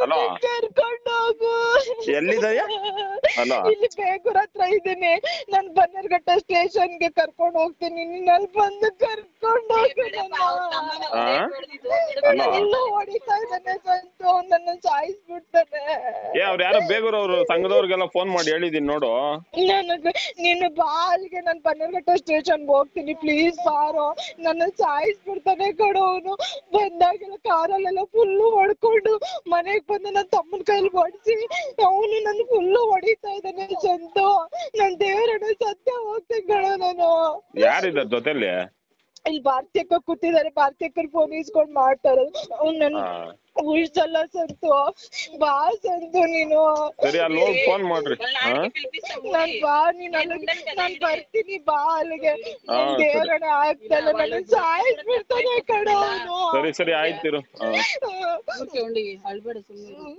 Hello ಕರ್ಕೊಂಡು ಹೋಗು. ಎಲ್ಲಿದಯ್ಯ? Hello ಇಲ್ಲಿ ಬೇಗೂರ್ ಹತ್ರ ಇದ್ದೀನಿ. ನಾನ್ ಬನ್ನೇರ್ಘಟ್ಟ ಸ್ಟೇಷನ್ಗೆ ಕರ್ಕೊಂಡು ಹೋಗ್ತೀನಿ. ನೀನ್ ಅಲ್ಲಿ ಬಂದು ಕರ್ಕೊಂಡು ಹೋಗು. ಎಲ್ಲ ಹೊಡಿತಾ ಇದ್ದಾನೆ ಸಂತು, ನನ್ನ ಸಾಯಿಸ್ಬಿಡ್ತಾನೆ. ಅವ್ರು ಯಾರೋ ಬೇಗೂರವ್ರು ಸಂಘದವ್ರಿಗೆಲ್ಲ ಫೋನ್ ಮಾಡಿ ಹೇಳಿದೀನಿ ನೋಡು. ನೀನು ಬಾ ಅಲ್ಲಿಗೆ, ನಾನ್ ಬನ್ನೇರ್ಘಟ್ಟ ಸ್ಟೇಷನ್ಗೆ ಹೋಗ್ತೀನಿ, ಪ್ಲೀಸ್ ಬಾರೋ. ನನ್ನ ಸಾಯಿಸ್ಬಿಡ್ತಾನೆ ಕಣೋ ಅವನು. ಬಂದಾಗೆಲ್ಲ ಕಾರಲ್ಲೆಲ್ಲ ಫುಲ್ಲು ಹೊಡ್ಕೊಂಡು ಮನೆಗ್ ಬಂದು ನನ್ನ ತಮ್ಮನ ಕೈಲಿ ಹೊಡ್ಸಿ ಅವನು ನನ್ನ ಫುಲ್ಲು ಹೊಡಿತಾ ಇದ್ದಾನೆ ಸಂತು. ನನ್ ದೇವರನ್ನ ಸತ್ಯ ಹೋಗ್ತೇನೆ ಕಣೋ ನಾನು. ಯಾರಿದ್ದಾರೆ ಜೊತೆಲಿ? ಇಲ್ಲಿ ಭಾರತೀಯಕ್ಕ ಕೂತಿದ್ದಾರೆ, ಭಾರತೀಯಕ್ಕರ್ ಫೋನ್ ಇಸ್ಕೊಂಡ್ ಮಾಡ್ತಾರೆ. ಅವ್ನು ನನ್ ಉಳಿಸಲ್ಲ ಸಂತು. ಬಾ ಸಂತು ನೀನು. ಸರಿ ಅಲ್ಲಿ ಹೋಗಿ ಫೋನ್ ಮಾಡ್ರಿ. ನಾನ್ ಬಾ, ನಾನ್ ಬರ್ತೀನಿ, ಬಾ ಅಲ್ಲಿಗೆ. ದೇವರನ್ನ ಆಗ್ತಲ್ಲ, ನನ್ನ ಸಾಯಿಸ್ಬಿಡ್ತಾನೆ ಕಣೋ ಅವನು. ಸರಿ ಆಯ್ತಿರು. ಅಳ್ಬೇಡ ಸುಮ್ಮನೆ.